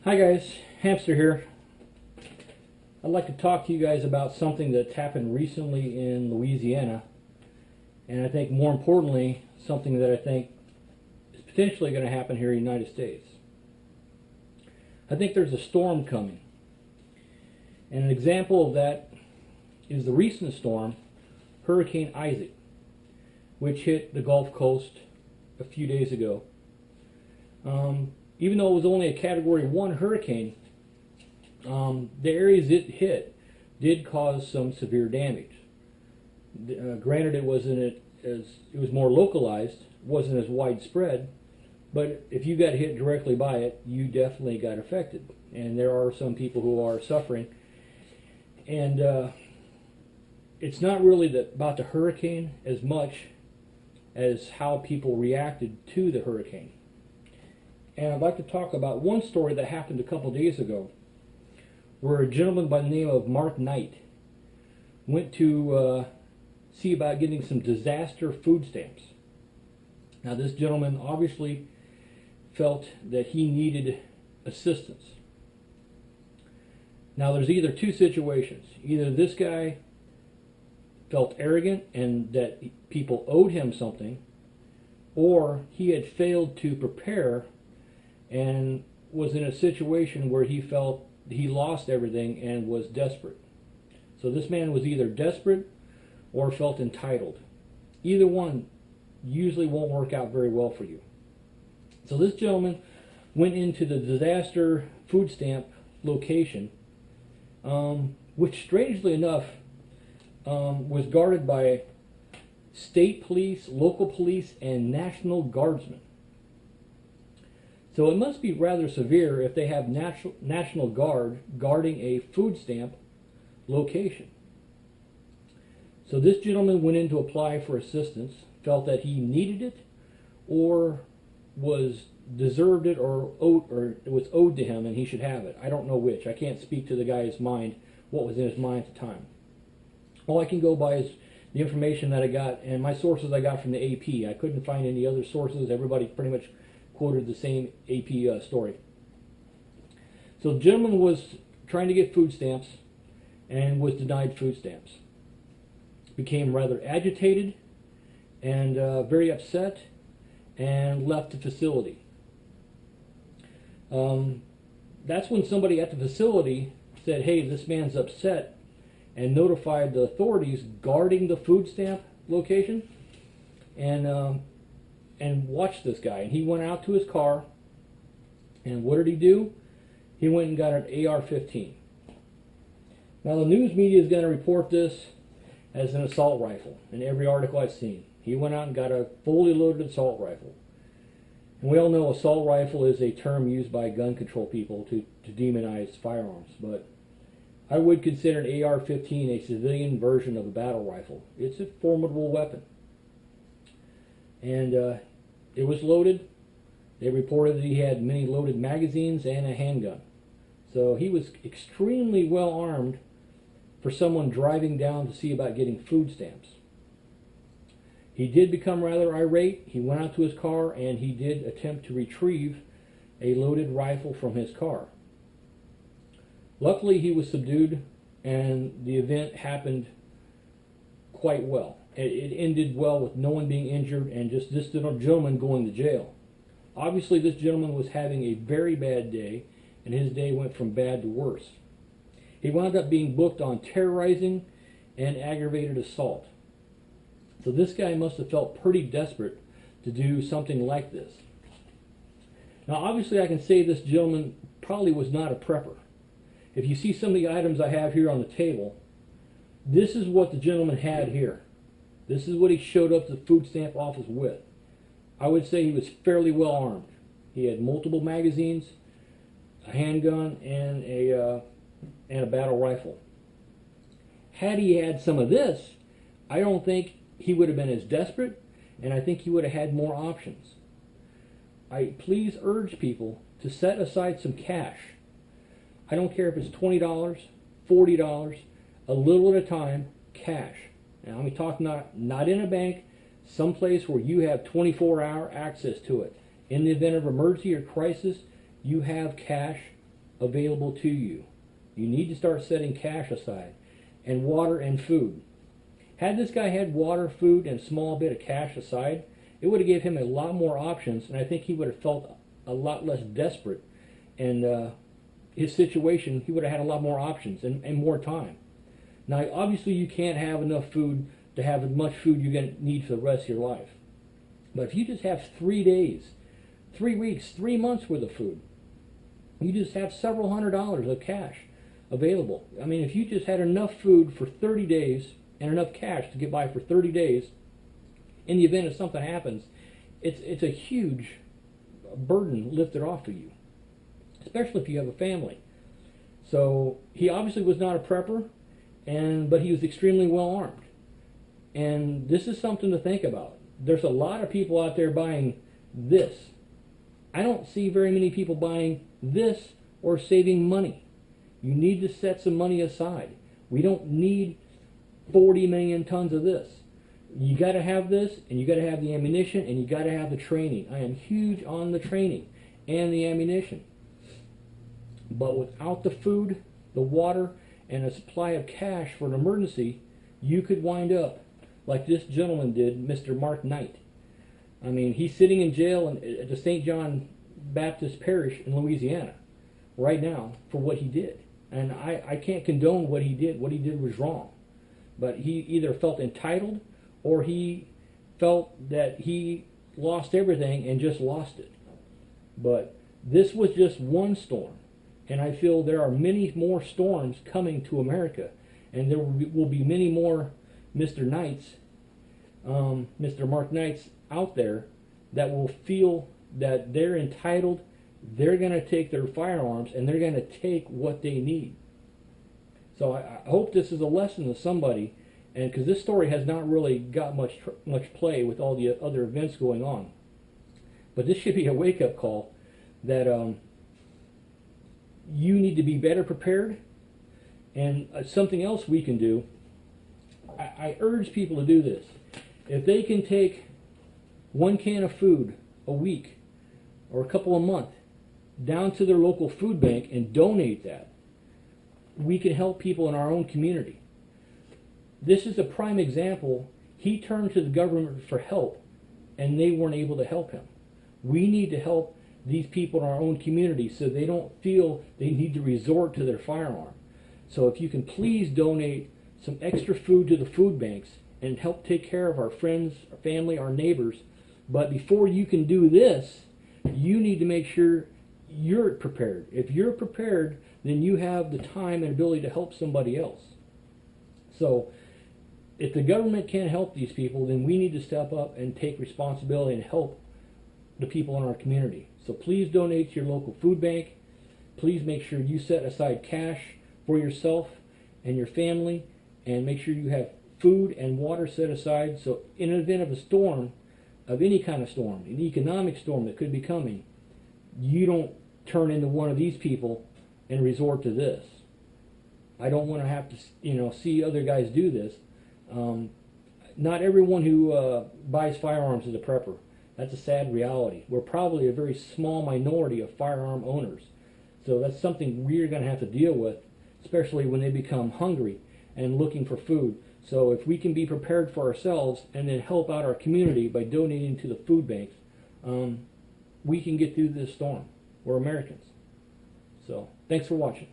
Hi guys, Hamster here. I'd like to talk to you guys about something that's happened recently in Louisiana, and I think more importantly, something that I think is potentially going to happen here in the United States. I think there's a storm coming, and an example of that is the recent storm, Hurricane Isaac, which hit the Gulf Coast a few days ago. Even though it was only a Category 1 hurricane, the areas it hit did cause some severe damage. Granted, it was more localized, wasn't as widespread, but if you got hit directly by it, you definitely got affected. And there are some people who are suffering. And it's not really about the hurricane as much as how people reacted to the hurricane. And I'd like to talk about one story that happened a couple days ago, where a gentleman by the name of Mark Knight went to see about getting some disaster food stamps. Now, this gentleman obviously felt that he needed assistance. Now, there's either two situations. Either this guy felt arrogant and that people owed him something, or he had failed to prepare and was in a situation where he felt he lost everything and was desperate. So this man was either desperate or felt entitled. Either one usually won't work out very well for you. So this gentleman went into the disaster food stamp location, which strangely enough was guarded by state police, local police, and National Guardsmen. So it must be rather severe if they have National Guard guarding a food stamp location. So this gentleman went in to apply for assistance, felt that he needed it or deserved it or it was owed to him and he should have it. I don't know which. I can't speak to the guy's mind, what was in his mind at the time. All I can go by is the information that I got, and my sources I got from the AP. I couldn't find any other sources. Everybody pretty much quoted the same AP story. So the gentleman was trying to get food stamps and was denied food stamps. Became rather agitated and very upset and left the facility. That's when somebody at the facility said, hey, this man's upset, and notified the authorities guarding the food stamp location and watched this guy. And he went out to his car, and what did he do? He went and got an AR-15. Now the news media is going to report this as an assault rifle in every article I've seen. He went out and got a fully loaded assault rifle. And we all know assault rifle is a term used by gun control people to demonize firearms, but I would consider an AR-15 a civilian version of a battle rifle. It's a formidable weapon. And it was loaded. They reported that he had many loaded magazines and a handgun. So he was extremely well armed for someone driving down to see about getting food stamps. He did become rather irate. He went out to his car and he did attempt to retrieve a loaded rifle from his car. Luckily, he was subdued and the event happened quite well. It ended well with no one being injured and just this gentleman going to jail. Obviously, this gentleman was having a very bad day, and his day went from bad to worse. He wound up being booked on terrorizing and aggravated assault. So this guy must have felt pretty desperate to do something like this. Now, obviously, I can say this gentleman probably was not a prepper. If you see some of the items I have here on the table, this is what the gentleman had here. This is what he showed up to the food stamp office with. I would say he was fairly well armed. He had multiple magazines, a handgun, and a battle rifle. Had he had some of this, I don't think he would have been as desperate, and I think he would have had more options. I please urge people to set aside some cash. I don't care if it's $20, $40, a little at a time, cash. Now I'm talking not in a bank, someplace where you have 24-hour access to it. In the event of emergency or crisis, you have cash available to you. You need to start setting cash aside, and water and food. Had this guy had water, food, and a small bit of cash aside, it would have given him a lot more options, and I think he would have felt a lot less desperate. And his situation, he would have had a lot more options and more time. Now, obviously, you can't have enough food to have as much food you're going to need for the rest of your life. But if you just have 3 days, 3 weeks, 3 months worth of food, you just have several $100s of cash available. I mean, if you just had enough food for 30 days and enough cash to get by for 30 days, in the event if something happens, it's a huge burden lifted off of you, especially if you have a family. So he obviously was not a prepper, but he was extremely well armed. And this is something to think about. There's a lot of people out there buying this. I don't see very many people buying this or saving money. You need to set some money aside. We don't need 40 million tons of this. You got to have this, and you got to have the ammunition, and you got to have the training. I am huge on the training and the ammunition. But without the food, the water, and a supply of cash for an emergency, you could wind up like this gentleman did, Mr. Mark Knight. I mean, he's sitting in jail at the St. John Baptist Parish in Louisiana right now for what he did. And I can't condone what he did. What he did was wrong. But he either felt entitled or he felt that he lost everything and just lost it. But this was just one storm. And I feel there are many more storms coming to America. And there will be many more Mr. Knights, Mr. Mark Knights out there that will feel that they're entitled. They're going to take their firearms and they're going to take what they need. So I hope this is a lesson to somebody, and because this story has not really got much play with all the other events going on. But this should be a wake-up call that you need to be better prepared. And something else we can do, I urge people to do this. If they can take 1 can of food a week or a couple a month down to their local food bank and donate that, we can help people in our own community. This is a prime example. He turned to the government for help and they weren't able to help him. We need to help these people in our own community so they don't feel they need to resort to their firearm. So if you can please donate some extra food to the food banks and help take care of our friends, our family, our neighbors. But before you can do this, you need to make sure you're prepared. If you're prepared, then you have the time and ability to help somebody else. So if the government can't help these people, then we need to step up and take responsibility and help the people in our community. So please donate to your local food bank. Please make sure you set aside cash for yourself and your family, and make sure you have food and water set aside, so in an event of a storm, of any kind of storm, an economic storm that could be coming, you don't turn into one of these people and resort to this. I don't want to have to, see other guys do this. Not everyone who buys firearms is a prepper. That's a sad reality. We're probably a very small minority of firearm owners. So that's something we're going to have to deal with, especially when they become hungry and looking for food. So if we can be prepared for ourselves and then help out our community by donating to the food banks, we can get through this storm. We're Americans. So thanks for watching.